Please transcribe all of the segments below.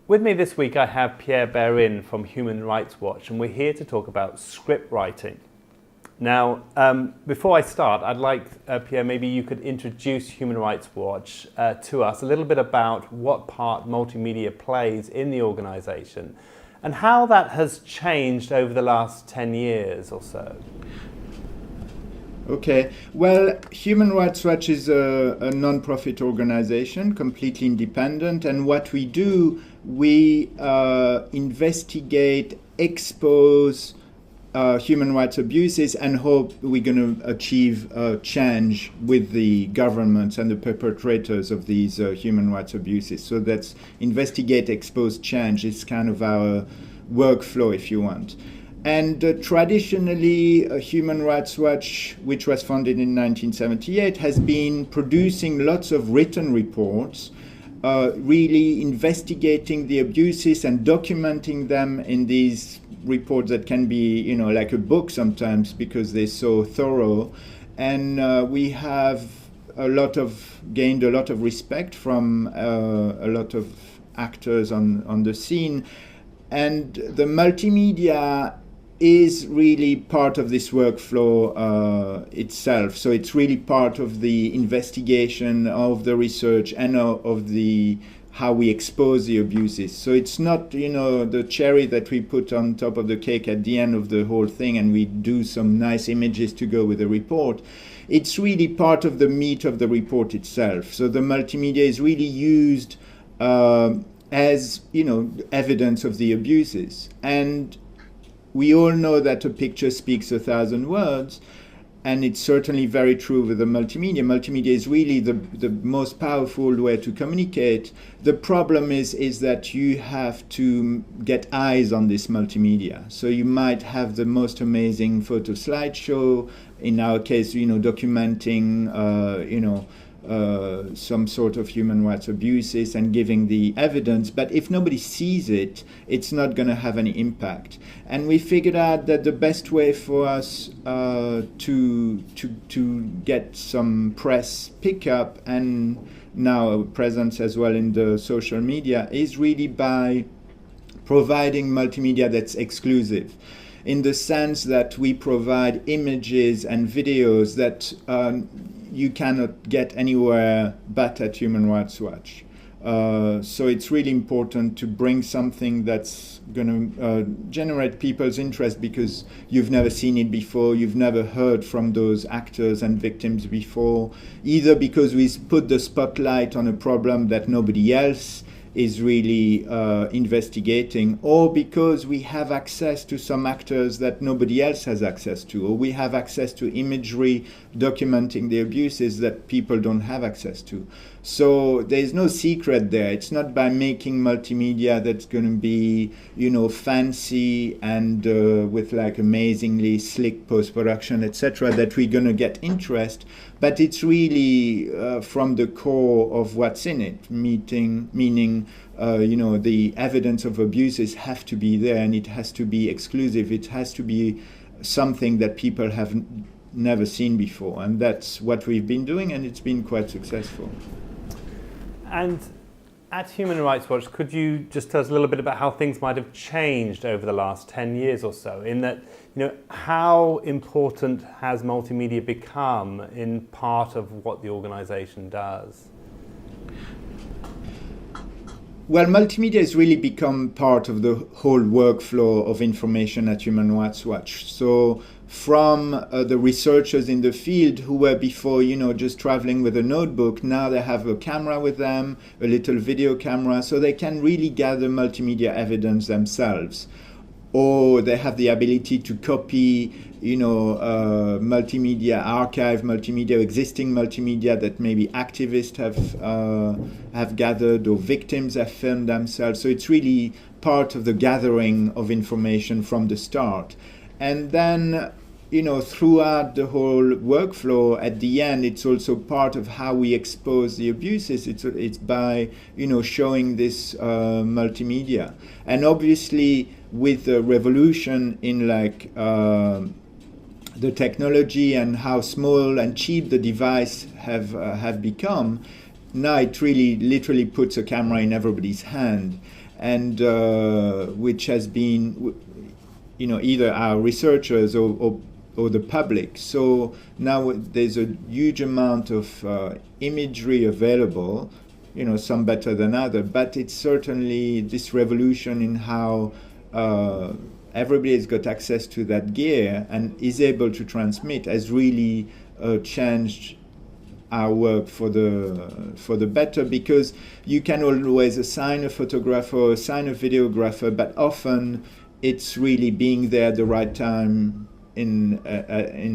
With me this week I have Pierre Bairin from Human Rights Watch, and we're here to talk about script writing. Now, before I start, I'd like, Pierre, maybe you could introduce Human Rights Watch to us, a little bit about what part multimedia plays in the organisation and how that has changed over the last 10 years or so. Okay, well, Human Rights Watch is a non-profit organization, completely independent, and what we do, we investigate, expose human rights abuses and hope we're going to achieve change with the governments and the perpetrators of these human rights abuses. So that's investigate, expose, change is kind of our workflow, if you want. And traditionally, Human Rights Watch, which was founded in 1978, has been producing lots of written reports, really investigating the abuses and documenting them in these reports that can be, you know, like a book sometimes because they're so thorough. And we have gained a lot of respect from a lot of actors on the scene. And the multimedia is really part of this workflow itself. So it's really part of the investigation, of the research, and of the how we expose the abuses. So it's not, you know, the cherry that we put on top of the cake at the end of the whole thing and we do some nice images to go with the report. It's really part of the meat of the report itself. So the multimedia is really used as, you know, evidence of the abuses. And we all know that a picture speaks 1,000 words, and it's certainly very true with the multimedia. Multimedia is really the most powerful way to communicate. The problem is that you have to get eyes on this multimedia. So you might have the most amazing photo slideshow, in our case, you know, documenting, some sort of human rights abuses and giving the evidence, but if nobody sees it, it's not going to have any impact. And we figured out that the best way for us to get some press pickup and now a presence as well in the social media is really by providing multimedia that's exclusive, in the sense that we provide images and videos that you cannot get anywhere but at Human Rights Watch. So it's really important to bring something that's going to generate people's interest because you've never seen it before, you've never heard from those actors and victims before, either because we put the spotlight on a problem that nobody else is really investigating, or because we have access to some actors that nobody else has access to, or we have access to imagery documenting the abuses that people don't have access to. So there's no secret there. It's not by making multimedia that's going to be, you know, fancy and with like amazingly slick post-production, etc., that we're going to get interest, but it's really from the core of what's in it, meaning the evidence of abuses have to be there, and it has to be exclusive. It has to be something that people have never seen before, and that's what we've been doing, and it's been quite successful. And at Human Rights Watch, could you just tell us a little bit about how things might have changed over the last 10 years or so, in that, you know, how important has multimedia become in part of what the organization does? Well, multimedia has really become part of the whole workflow of information at Human Rights Watch. So from the researchers in the field who were before, you know, just traveling with a notebook, now they have a camera with them, a little video camera, so they can really gather multimedia evidence themselves. Or they have the ability to copy, you know, multimedia archive, existing multimedia that maybe activists have gathered or victims have filmed themselves. So it's really part of the gathering of information from the start. And then, you know, throughout the whole workflow, at the end, it's also part of how we expose the abuses. It's by, you know, showing this multimedia. And obviously, with the revolution in like the technology and how small and cheap the device have become, now it really literally puts a camera in everybody's hand. and which has been, either our researchers or the public. So now there's a huge amount of imagery available, some better than others, but it's certainly this revolution in how everybody's got access to that gear and is able to transmit has really changed our work for the better, because you can always assign a photographer or assign a videographer, but often it's really being there at the right time in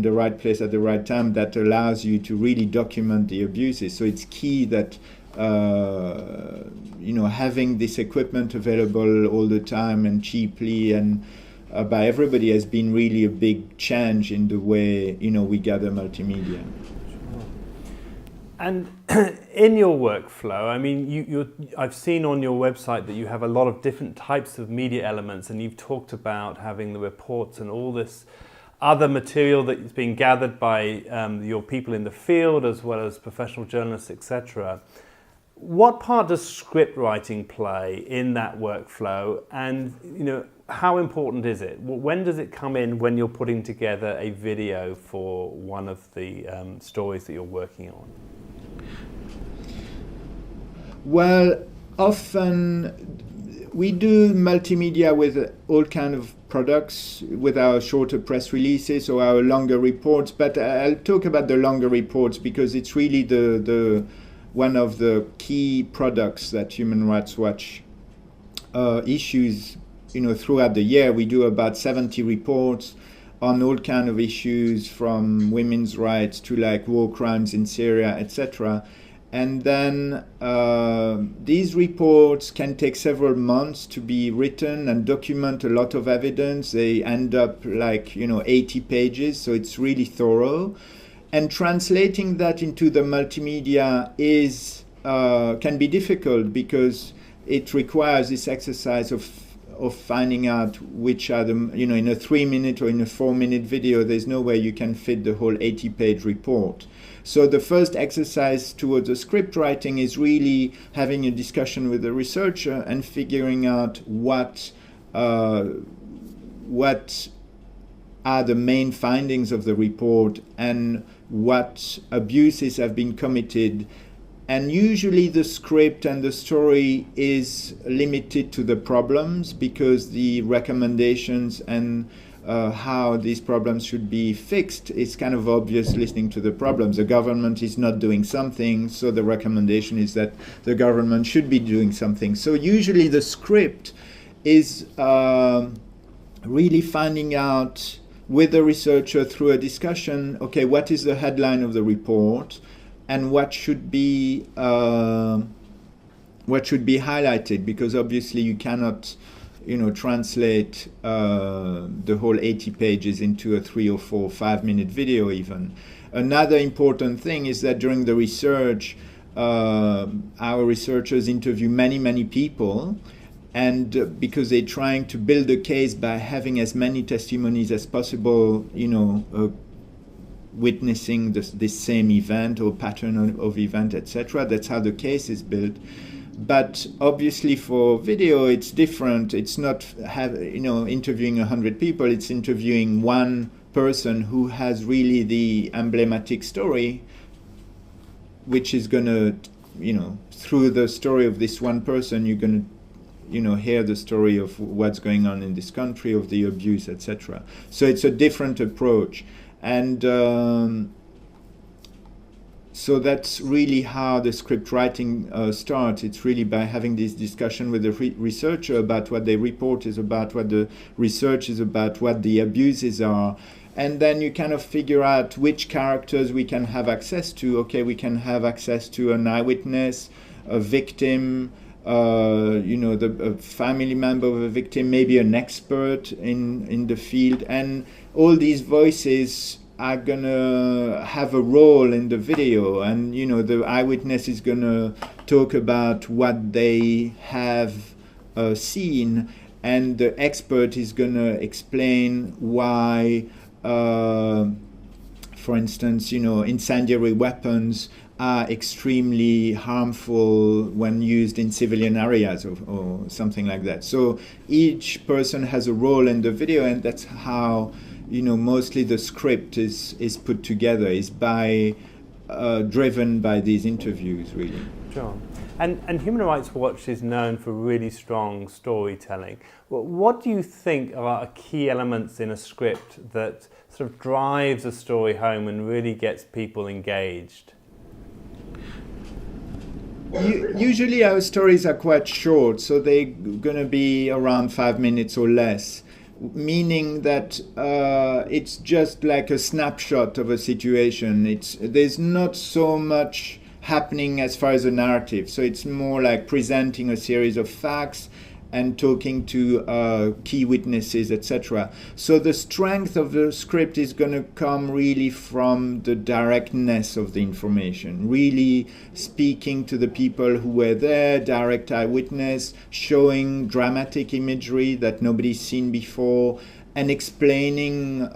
the right place at the right time that allows you to really document the abuses. So it's key that having this equipment available all the time and cheaply and by everybody has been really a big change in the way we gather multimedia. And in your workflow, I mean, I've seen on your website that you have a lot of different types of media elements, and you've talked about having the reports and all this other material that is being gathered by your people in the field, as well as professional journalists, etc. What part does script writing play in that workflow, and how important is it? When does it come in when you're putting together a video for one of the stories that you're working on? Well, often we do multimedia with all kind of products, with our shorter press releases or our longer reports. But I'll talk about the longer reports because it's really the one of the key products that Human Rights Watch issues. Throughout the year, we do about 70 reports on all kind of issues, from women's rights to like war crimes in Syria, etc. And then these reports can take several months to be written and document a lot of evidence. They end up like 80 pages, so it's really thorough. And translating that into the multimedia can be difficult, because it requires this exercise of finding out which are the, in a 3-minute or in a 4-minute video, there's no way you can fit the whole 80-page report. So the first exercise towards the script writing is really having a discussion with the researcher and figuring out what are the main findings of the report and what abuses have been committed. And usually the script and the story is limited to the problems, because the recommendations and how these problems should be fixed is kind of obvious listening to the problems. The government is not doing something, so the recommendation is that the government should be doing something. So usually the script is really finding out with the researcher through a discussion, okay, what is the headline of the report? And what should be highlighted, because obviously you cannot, translate the whole 80 pages into a 3 or 4 or 5-minute video even. Another important thing is that during the research, our researchers interview many people, and because they're trying to build a case by having as many testimonies as possible, witnessing this same event or pattern of event, etc. That's how the case is built. But obviously for video it's different. It's not interviewing 100 people, it's interviewing one person who has really the emblematic story, which is going to, through the story of this one person, you're going to hear the story of what's going on in this country, of the abuse, etc. So it's a different approach. And so that's really how the script writing starts. It's really by having this discussion with the researcher about what their report is about, what the research is about, what the abuses are. And then you kind of figure out which characters we can have access to. Okay, we can have access to an eyewitness, a victim, a family member of a victim, maybe an expert in the field, and all these voices are gonna have a role in the video, and the eyewitness is gonna talk about what they have seen, and the expert is gonna explain why, for instance, incendiary weapons are extremely harmful when used in civilian areas or something like that. So each person has a role in the video, and that's how, mostly the script is put together, is by driven by these interviews, really. Sure. And Human Rights Watch is known for really strong storytelling. What do you think are key elements in a script that sort of drives a story home and really gets people engaged? Usually our stories are quite short, so they're going to be around 5 minutes or less, meaning that it's just like a snapshot of a situation. There's not so much happening as far as a narrative, so it's more like presenting a series of facts and talking to key witnesses, etc. So the strength of the script is going to come really from the directness of the information, really speaking to the people who were there, direct eyewitness, showing dramatic imagery that nobody's seen before, and explaining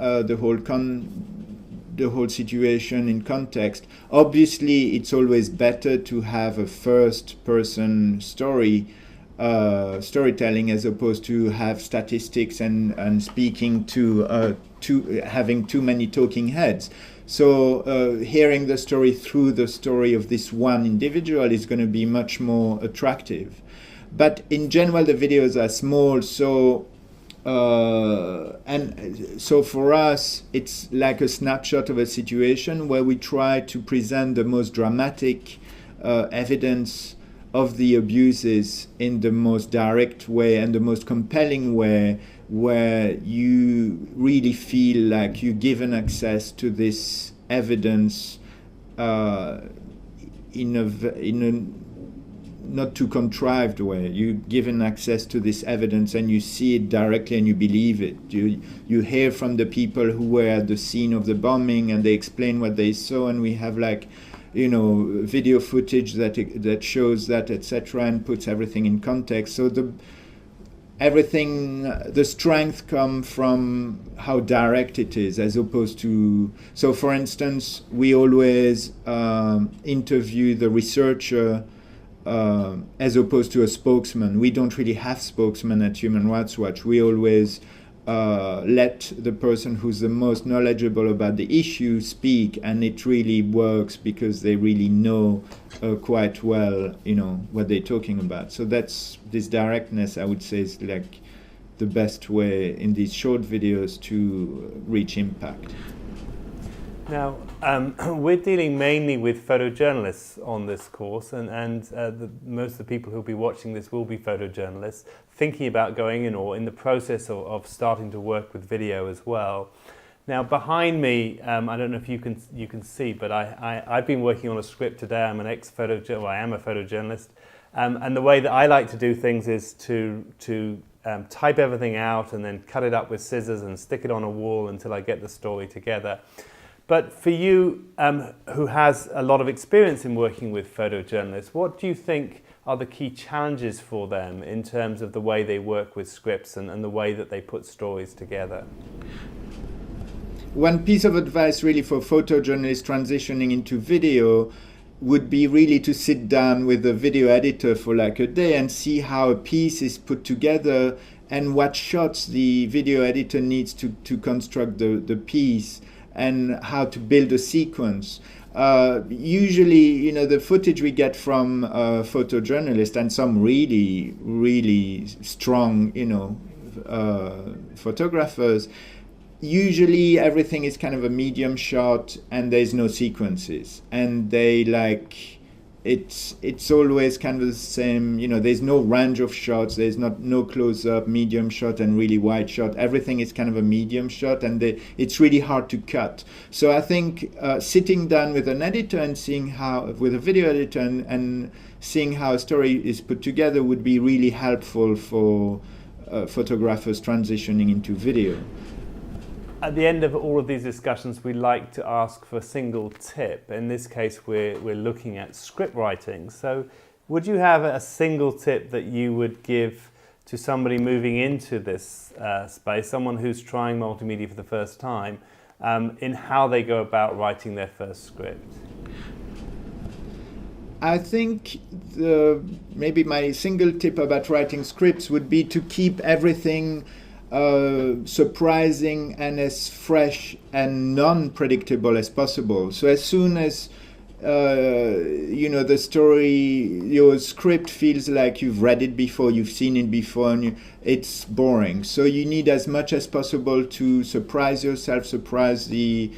the whole situation in context. Obviously, it's always better to have a first-person storytelling as opposed to have statistics and speaking to having too many talking heads. So hearing the story through the story of this one individual is going to be much more attractive. But in general, the videos are small, so for us, it's like a snapshot of a situation where we try to present the most dramatic evidence of the abuses in the most direct way and the most compelling way, where you really feel like you're given access to this evidence in a not too contrived way. You're given access to this evidence and you see it directly and you believe it. You hear from the people who were at the scene of the bombing and they explain what they saw, and we have video footage that shows that, etc., and puts everything in context. So the strength comes from how direct it is, as opposed to. So, for instance, we always interview the researcher as opposed to a spokesman. We don't really have spokesmen at Human Rights Watch. We always let the person who's the most knowledgeable about the issue speak, and it really works because they really know quite well, what they're talking about. So that's this directness, I would say, is like the best way in these short videos to reach impact. Now, we're dealing mainly with photojournalists on this course, and most of the people who'll be watching this will be photojournalists, thinking about going in or in the process of starting to work with video as well. Now, behind me, I don't know if you can see, but I've been working on a script today. I'm an I am a photojournalist, and the way that I like to do things is to type everything out and then cut it up with scissors and stick it on a wall until I get the story together. But for you, who has a lot of experience in working with photojournalists, what do you think are the key challenges for them in terms of the way they work with scripts and the way that they put stories together? One piece of advice really for photojournalists transitioning into video would be really to sit down with a video editor for like a day and see how a piece is put together and what shots the video editor needs to construct the piece, and how to build a sequence. Usually, the footage we get from photojournalists and some really, really strong, photographers, usually everything is kind of a medium shot and there's no sequences. And it's always kind of the same, there's no range of shots, there's no close-up, medium shot and really wide shot. Everything is kind of a medium shot, and it's really hard to cut. So I think sitting down with an editor and with a video editor and seeing how a story is put together would be really helpful for photographers transitioning into video. At the end of all of these discussions, we like to ask for a single tip. In this case, we're looking at script writing. So would you have a single tip that you would give to somebody moving into this space, someone who's trying multimedia for the first time, in how they go about writing their first script? I think maybe my single tip about writing scripts would be to keep everything surprising and as fresh and non-predictable as possible. So as soon as the story, your script feels like you've read it before, you've seen it before, and it's boring. So you need as much as possible to surprise yourself, surprise the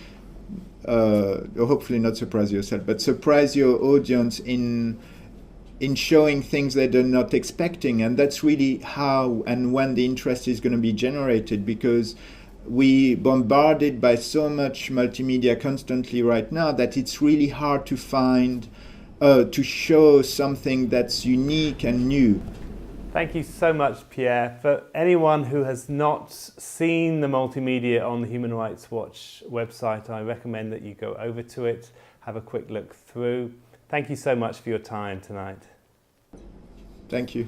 hopefully not surprise yourself, but surprise your audience in showing things that they're not expecting. And that's really how and when the interest is going to be generated, because we bombarded by so much multimedia constantly right now that it's really hard to find to show something that's unique and new. Thank you so much, Pierre. For anyone who has not seen the multimedia on the Human Rights Watch website, I recommend that you go over to it, have a quick look through. Thank you so much for your time tonight. Thank you.